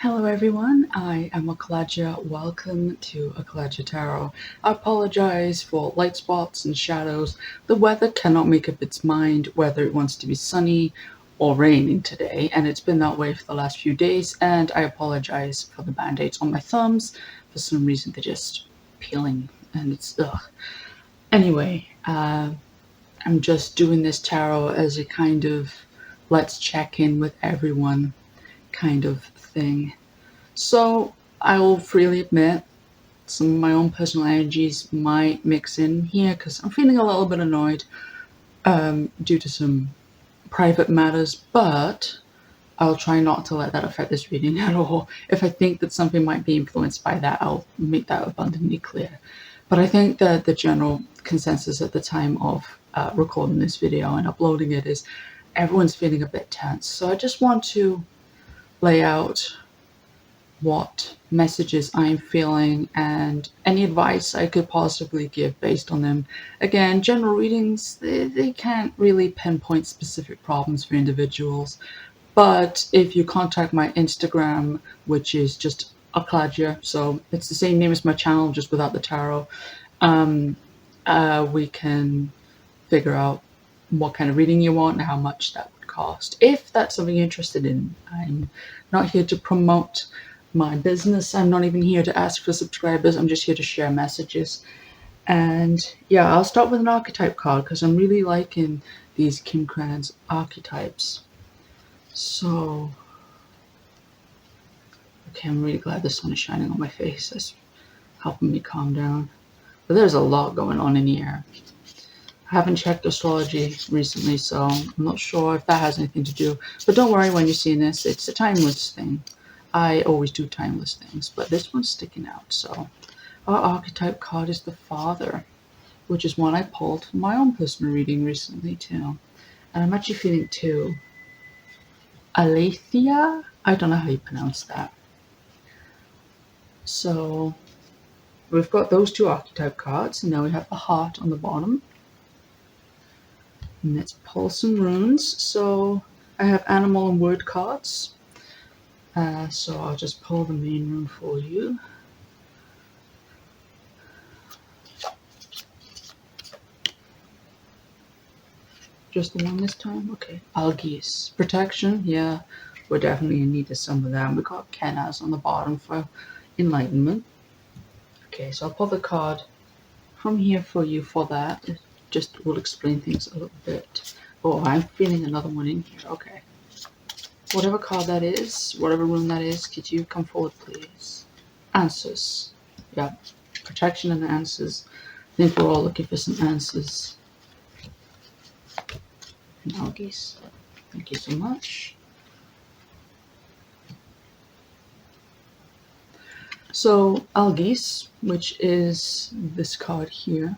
Hello everyone, I am Akalaja. Welcome to Akalaja Tarot. I apologize for light spots and shadows. The weather cannot make up its mind whether it wants to be sunny or raining today, and it's been that way for the last few days, and I apologize for the band-aids on my thumbs. For some reason they're just peeling and it's ugh. Anyway, I'm just doing this tarot as a kind of let's check in with everyone kind of thing. So I will freely admit some of my own personal energies might mix in here because I'm feeling a little bit annoyed due to some private matters, but I'll try not to let that affect this reading at all. If I think that something might be influenced by that, I'll make that abundantly clear. But I think that the general consensus at the time of recording this video and uploading it is everyone's feeling a bit tense. So I just want to lay out what messages I'm feeling and any advice I could possibly give based on them. Again, general readings, they can't really pinpoint specific problems for individuals, but if you contact my Instagram, which is just Akladja, so it's the same name as my channel, just without the tarot, we can figure out what kind of reading you want and how much that would cost. If that's something you're interested in, I'm not here to promote my business. I'm not even here to ask for subscribers. I'm just here to share messages. And yeah, I'll start with an archetype card because I'm really liking these Kim Krans archetypes. So, okay, I'm really glad the sun is shining on my face. That's helping me calm down. But there's a lot going on in here. I haven't checked astrology recently, so I'm not sure if that has anything to do. But don't worry when you're seeing this, it's a timeless thing. I always do timeless things, but this one's sticking out. So our archetype card is the Father, which is one I pulled from my own personal reading recently too. And I'm actually feeling too. Aletheia? I don't know how you pronounce that. So we've got those two archetype cards, and now we have the heart on the bottom. And let's pull some runes. So I have animal and word cards. So I'll just pull the main rune for you. Just the one this time? Okay. Algis. Protection. Yeah, we're definitely in need of some of that. We got Kenaz on the bottom for enlightenment. Okay, so I'll pull the card from here for you for that. It just will explain things a little bit. Oh, I'm feeling another one in here. Okay. Whatever card that is, whatever rune that is, could you come forward, please? Answers. Yeah. Protection and answers. I think we're all looking for some answers. And Algis. Thank you so much. So Algis, which is this card here,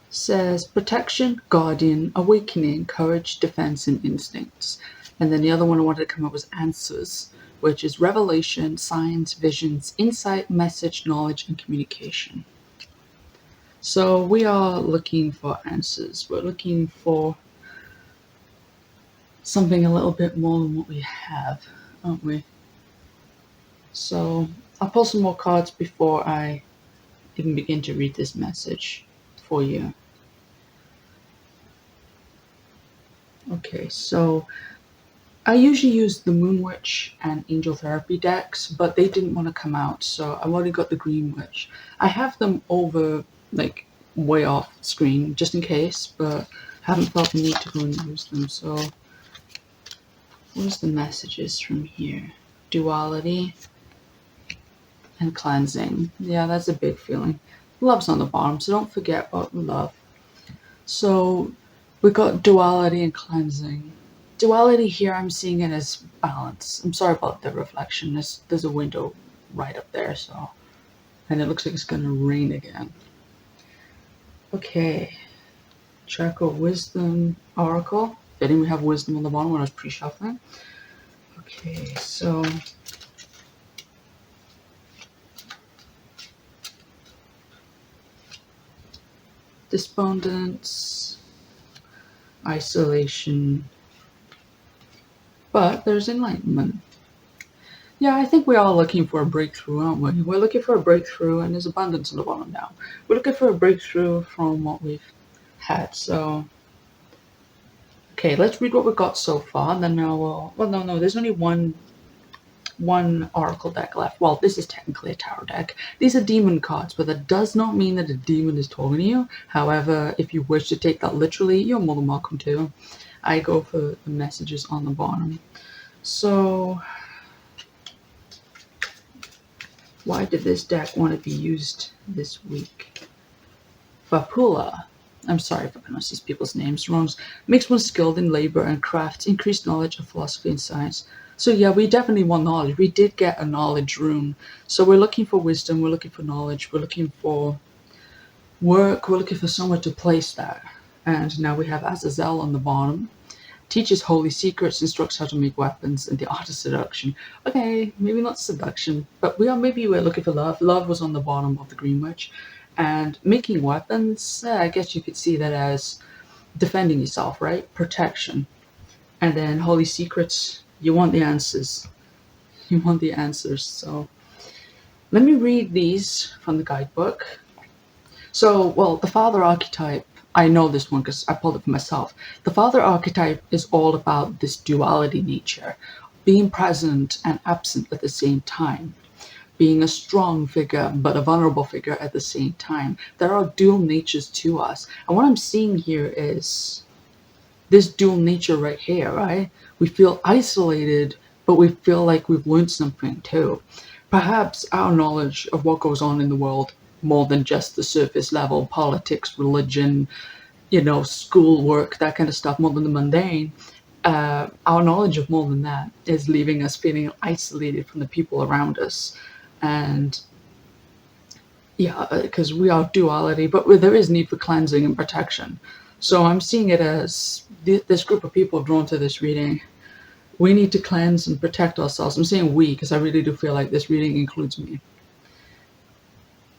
says protection, guardian, awakening, courage, defense, and instincts. And then the other one I wanted to come up was answers, which is revelation, signs, visions, insight, message, knowledge, and communication. So we are looking for answers. We're looking for something a little bit more than what we have, aren't we? So I'll pull some more cards before I even begin to read this message for you. Okay, so I usually use the Moon Witch and Angel Therapy decks, but they didn't want to come out, so I've already got the Green Witch. I have them over, like, way off screen, just in case, but haven't felt the need to go and use them, so what's the messages from here? Duality and cleansing. Yeah, that's a big feeling. Love's on the bottom, so don't forget about love. So we got duality and cleansing. Duality here, I'm seeing it as balance. I'm sorry about the reflection. There's a window right up there, so, and it looks like it's gonna rain again. Okay, Track of Wisdom Oracle. Fitting we have wisdom on the bottom when I was pre-shuffling. Okay, so despondence, isolation, but there's enlightenment. Yeah, I think we're all looking for a breakthrough, aren't we? We're looking for a breakthrough, and there's abundance in the bottom now. We're looking for a breakthrough from what we've had. So, okay, let's read what we got so far, and then now we'll. Well, no, there's only one oracle deck left. Well, this is technically a tarot deck. These are demon cards, but that does not mean that a demon is talking to you. However, if you wish to take that literally, you're more than welcome to. I go for the messages on the bottom. So, why did this deck want to be used this week? Vapula. I'm sorry if I pronounce these people's names wrong. Makes one skilled in labor and crafts, increased knowledge of philosophy and science. So yeah, we definitely want knowledge. We did get a knowledge rune. So we're looking for wisdom, we're looking for knowledge, we're looking for work, we're looking for somewhere to place that. And now we have Azazel on the bottom. Teaches holy secrets, instructs how to make weapons, and the art of seduction. Okay, maybe not seduction, but maybe we're looking for love. Love was on the bottom of the green witch. And making weapons, I guess you could see that as defending yourself, right? Protection. And then holy secrets, you want the answers. You want the answers. So let me read these from the guidebook. So, well, the father archetype, I know this one because I pulled it for myself. The father archetype is all about this duality nature, being present and absent at the same time, being a strong figure but a vulnerable figure at the same time. There are dual natures to us. And what I'm seeing here is this dual nature right here, right? We feel isolated, but we feel like we've learned something too. Perhaps our knowledge of what goes on in the world, more than just the surface level, politics, religion, school work, that kind of stuff, more than the mundane, our knowledge of more than that is leaving us feeling isolated from the people around us. And yeah, because we are duality, but there is need for cleansing and protection. So I'm seeing it as this group of people drawn to this reading. We need to cleanse and protect ourselves. I'm saying we because I really do feel like this reading includes me.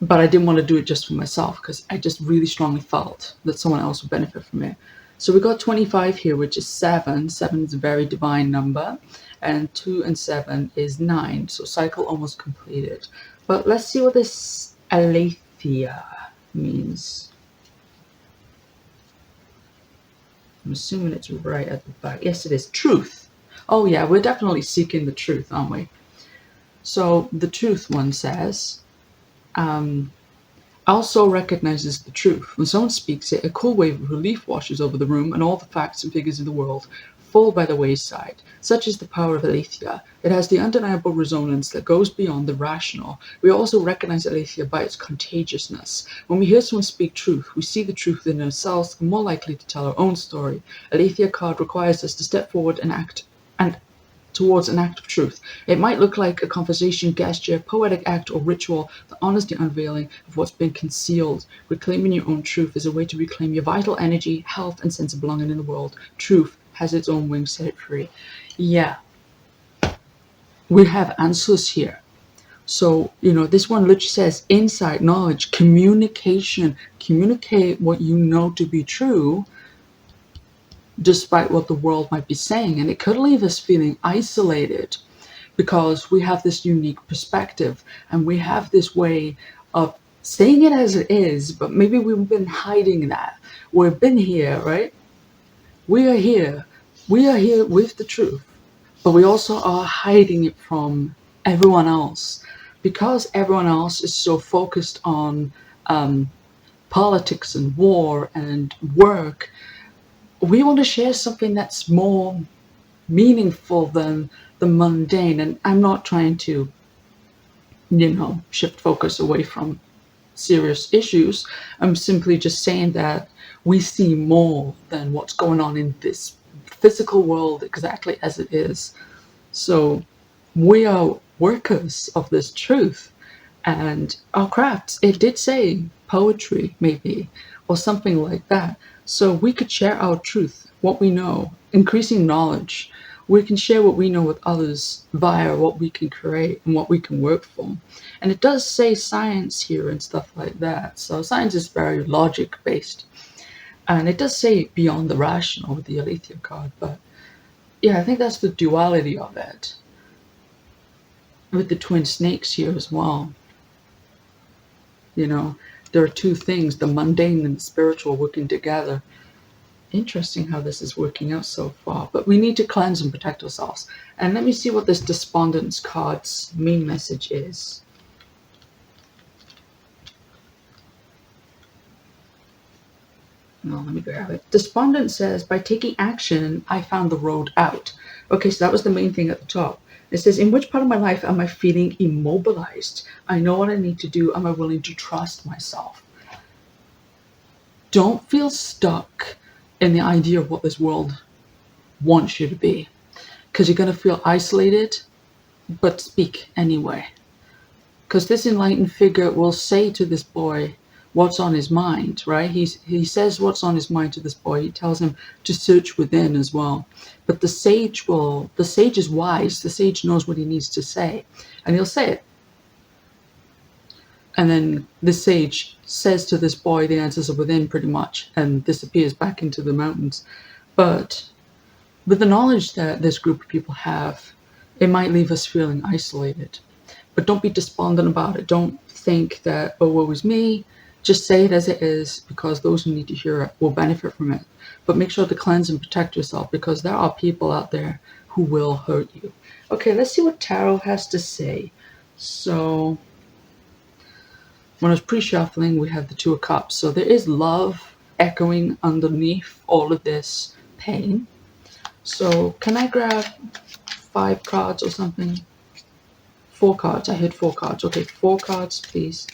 But I didn't want to do it just for myself because I just really strongly felt that someone else would benefit from it. So we got 25 here, which is 7. 7 is a very divine number. And 2 and 7 is 9. So cycle almost completed. But let's see what this aletheia means. I'm assuming it's right at the back. Yes, it is. Truth. Oh yeah, we're definitely seeking the truth, aren't we? So the truth one says, also recognizes the truth. When someone speaks it, a cool wave of relief washes over the room, and all the facts and figures of the world fall by the wayside. Such is the power of aletheia. It has the undeniable resonance that goes beyond the rational. We also recognize aletheia by its contagiousness. When we hear someone speak truth, we see the truth in ourselves and more likely to tell our own story. Aletheia card requires us to step forward and act towards an act of truth. It might look like a conversation, gesture, poetic act, or ritual, the honest unveiling of what's been concealed. Reclaiming your own truth is a way to reclaim your vital energy, health, and sense of belonging in the world. Truth has its own wings, set it free. Yeah, we have answers here. So, this one literally says insight, knowledge, communication. Communicate what you know to be true despite what the world might be saying. And it could leave us feeling isolated because we have this unique perspective and we have this way of saying it as it is, but maybe we've been hiding that. We've been here, right? We are here. We are here with the truth, but we also are hiding it from everyone else because everyone else is so focused on politics and war and work. We want to share something that's more meaningful than the mundane. And I'm not trying to, shift focus away from serious issues. I'm simply just saying that we see more than what's going on in this physical world exactly as it is. So we are workers of this truth and our crafts. It did say poetry, maybe, or something like that. So we could share our truth, what we know, increasing knowledge. We can share what we know with others via what we can create and what we can work for. And it does say science here and stuff like that. So science is very logic based. And it does say beyond the rational with the Aletheia card. But yeah, I think that's the duality of it. with the twin snakes here as well. You know, there are two things, the mundane and the spiritual, working together. Interesting how this is working out so far. But we need to cleanse and protect ourselves. And let me see what this Despondence card's main message is. No, let me grab it. Despondent says, by taking action, I found the road out. Okay, so that was the main thing at the top. It says, in which part of my life am I feeling immobilized? I know what I need to do. Am I willing to trust myself? Don't feel stuck in the idea of what this world wants you to be, because you're going to feel isolated, but speak anyway. Because this enlightened figure will say to this boy what's on his mind, right? He says what's on his mind to this boy. He tells him to search within as well. But the sage is wise. The sage knows what he needs to say, and he'll say it. And then the sage says to this boy the answers are within, pretty much, and disappears back into the mountains. But with the knowledge that this group of people have, it might leave us feeling isolated. But don't be despondent about it. Don't think that, oh, woe is me. Just say it as it is, because those who need to hear it will benefit from it. But make sure to cleanse and protect yourself, because there are people out there who will hurt you. Okay, let's see what Tarot has to say. So when I was pre-shuffling, we have the Two of Cups. So there is love echoing underneath all of this pain. So can I grab 5 cards or something? 4 cards. I hit 4 cards. Okay, 4 cards, please,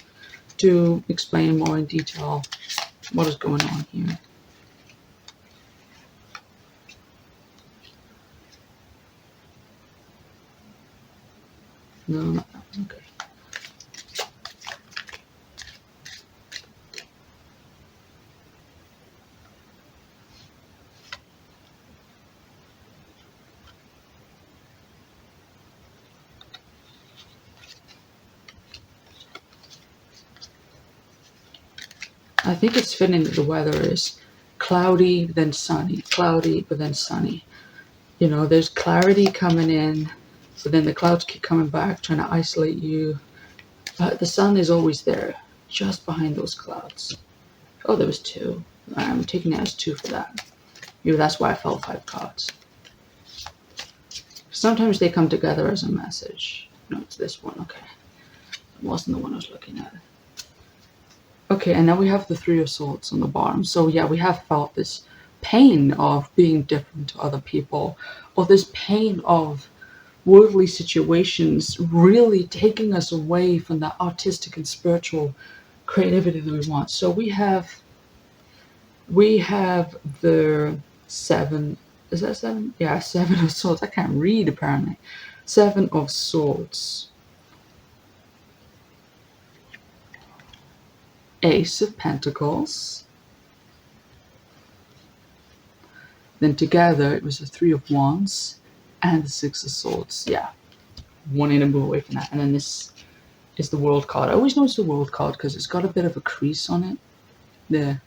to explain more in detail what is going on here. No, not that one. Okay. I think it's fitting that the weather is cloudy, then sunny, cloudy, but then sunny. You know, there's clarity coming in, but then the clouds keep coming back, trying to isolate you. But the sun is always there, just behind those clouds. Oh, there was 2. I'm taking it as 2 for that. Maybe that's why I felt 5 cards. Sometimes they come together as a message. No, it's this one. Okay. It wasn't the one I was looking at. Okay, and now we have the 3 of Swords on the bottom. So yeah, we have felt this pain of being different to other people, or this pain of worldly situations really taking us away from that artistic and spiritual creativity that we want. So we have the 7, is that 7? Yeah, 7 of Swords. I can't read apparently. 7 of Swords. Ace of Pentacles. Then together it was the 3 of Wands and the 6 of Swords. Yeah, wanting to move away from that. And then this is the World card. I always know it's the World card because it's got a bit of a crease on it. There.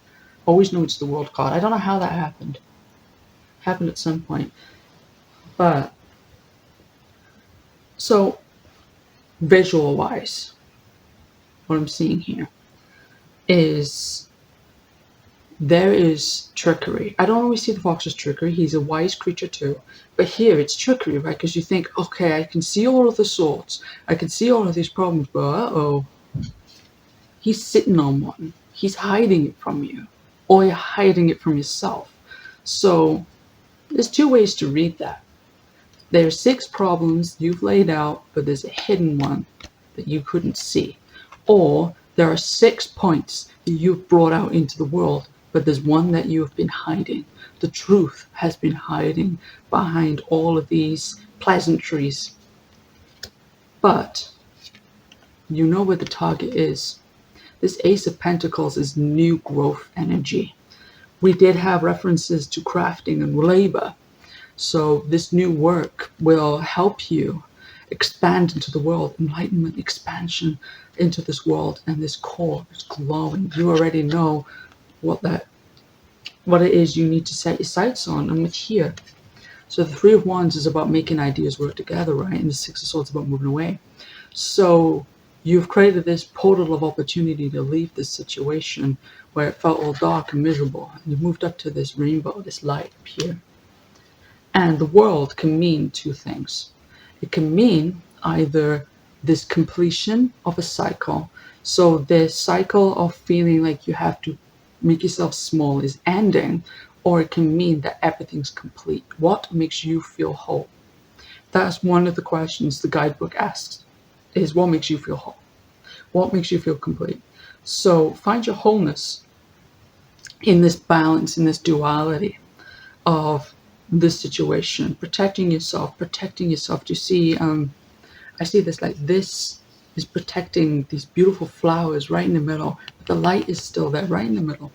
Always know it's the World card. I don't know how that happened. Happened at some point. But, so, visual-wise, what I'm seeing here is there is trickery. I don't always see the fox as trickery. He's a wise creature too. But here it's trickery, right? Because you think, okay, I can see all of the swords. I can see all of these problems, but uh-oh. He's sitting on one. He's hiding it from you. Or you're hiding it from yourself. So there's 2 ways to read that. There's 6 problems you've laid out, but there's a hidden one that you couldn't see. Or there are 6 points that you've brought out into the world, but there's one that you have been hiding. The truth has been hiding behind all of these pleasantries. But you know where the target is. This Ace of Pentacles is new growth energy. We did have references to crafting and labor. So this new work will help you expand into the world, enlightenment, expansion into this world, and this core is glowing. You already know what it is you need to set your sights on, and with here. So the Three of Wands is about making ideas work together, right? And the Six of Swords is about moving away. So you've created this portal of opportunity to leave this situation where it felt all dark and miserable. And you've moved up to this rainbow, this light up here. And the world can mean two things. It can mean either this completion of a cycle. So the cycle of feeling like you have to make yourself small is ending, or it can mean that everything's complete. What makes you feel whole? That's one of the questions the guidebook asks, is what makes you feel whole? What makes you feel complete? So find your wholeness in this balance, in this duality of this situation, protecting yourself. You see, I see this like this is protecting these beautiful flowers right in the middle, but the light is still there right in the middle.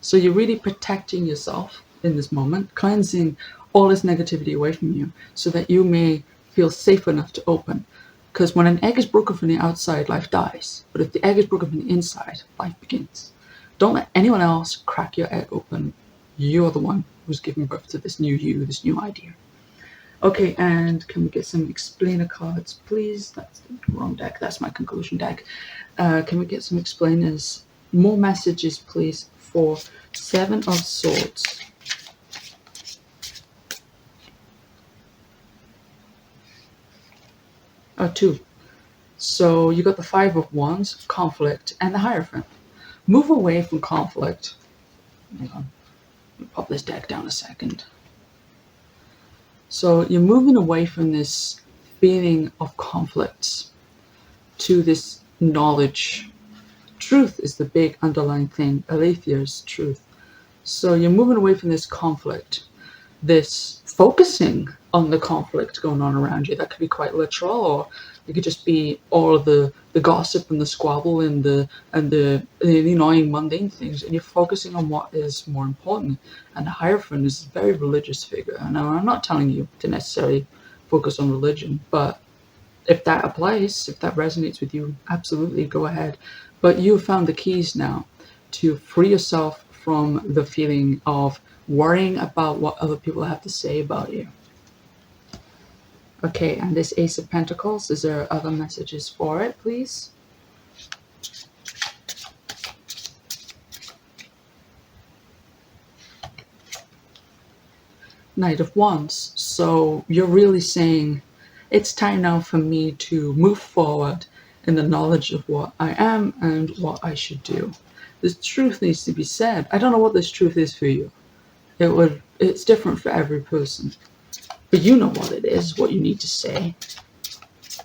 So you're really protecting yourself in this moment, cleansing all this negativity away from you so that you may feel safe enough to open. Because when an egg is broken from the outside, life dies. But if the egg is broken from the inside, life begins. Don't let anyone else crack your egg open. You're the one who's giving birth to this new you, this new idea. Okay, and can we get some explainer cards, please? That's the wrong deck. That's my conclusion deck. Can we get some explainers? More messages, please, for Seven of Swords. Oh, two. So you got the Five of Wands, conflict, and the Hierophant. Move away from conflict. Hang on. Let me pop this deck down a second. So you're moving away from this feeling of conflicts to this knowledge. Truth is the big underlying thing. Aletheia is truth. So you're moving away from this conflict, this focusing on the conflict going on around you. That could be quite literal, or it could just be all the gossip and the squabble and the annoying mundane things, and you're focusing on what is more important. And the Hierophant is a very religious figure. And I'm not telling you to necessarily focus on religion, but if that applies, if that resonates with you, absolutely go ahead. But you've found the keys now to free yourself from the feeling of worrying about what other people have to say about you. Okay, and this Ace of Pentacles, is there other messages for it, please? Knight of Wands. So you're really saying, it's time now for me to move forward in the knowledge of what I am and what I should do. This truth needs to be said. I don't know what this truth is for you. It's different for every person. But you know what it is, what you need to say.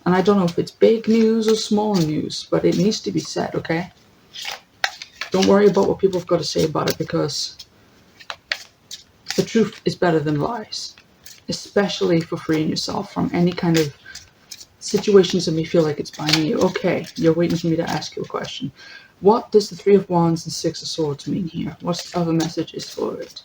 And I don't know if it's big news or small news, but it needs to be said, okay? Don't worry about what people have got to say about it, because the truth is better than lies. Especially for freeing yourself from any kind of situations that may feel like it's binding you. Okay, you're waiting for me to ask you a question. What does the Three of Wands and Six of Swords mean here? What's the other messages for it?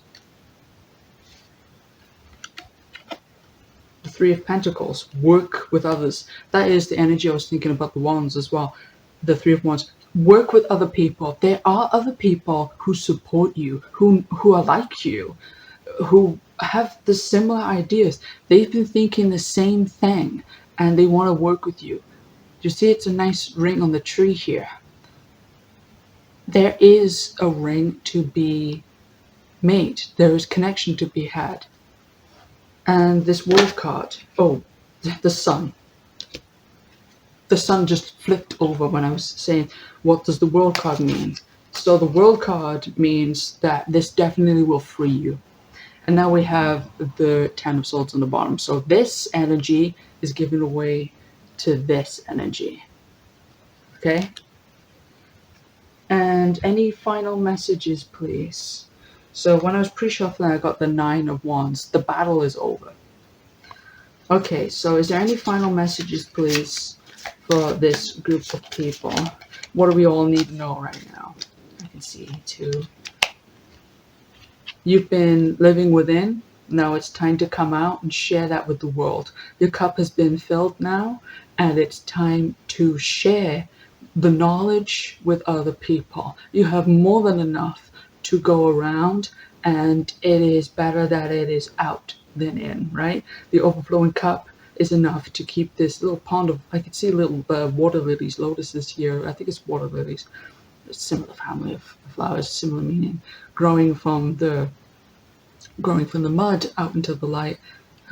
The Three of Pentacles, work with others. That is the energy I was thinking about the Wands as well. The Three of Wands, work with other people. There are other people who support you, who are like you, who have the similar ideas. They've been thinking the same thing and they want to work with you. You see, it's a nice ring on the tree here. There is a ring to be made. There is connection to be had. And this World card, oh, the Sun. The Sun just flipped over when I was saying, what does the World card mean? So the World card means that this definitely will free you. And now we have the Ten of Swords on the bottom. So this energy is given away to this energy. Okay? And any final messages, please? So when I was pre-shuffling, I got the Nine of Wands. The battle is over. Okay, so is there any final messages, please, for this group of people? What do we all need to know right now? I can see two. You've been living within. Now it's time to come out and share that with the world. Your cup has been filled now, and it's time to share the knowledge with other people. You have more than enough to go around, and it is better that it is out than in, right? The overflowing cup is enough to keep this little pond of, I can see little water lilies, lotuses here. I think it's water lilies, a similar family of flowers, similar meaning, growing from the growing from the mud out into the light.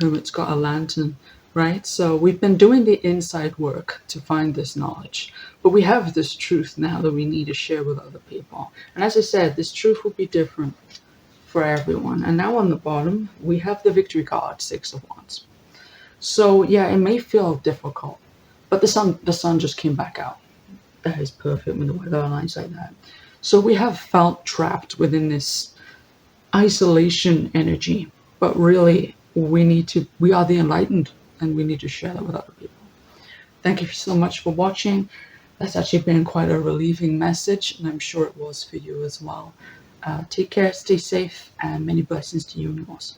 Hermit's got a lantern, right? So we've been doing the inside work to find this knowledge, but we have this truth now that we need to share with other people. And as I said, this truth will be different for everyone. And now on the bottom, we have the victory card, Six of Wands. So yeah, it may feel difficult, but the sun just came back out. That is perfect when the weather aligns like that. So we have felt trapped within this isolation energy, but really we are the enlightened and we need to share that with other people. Thank you so much for watching. That's actually been quite a relieving message, and I'm sure it was for you as well. Take care, stay safe, and many blessings to you and yours.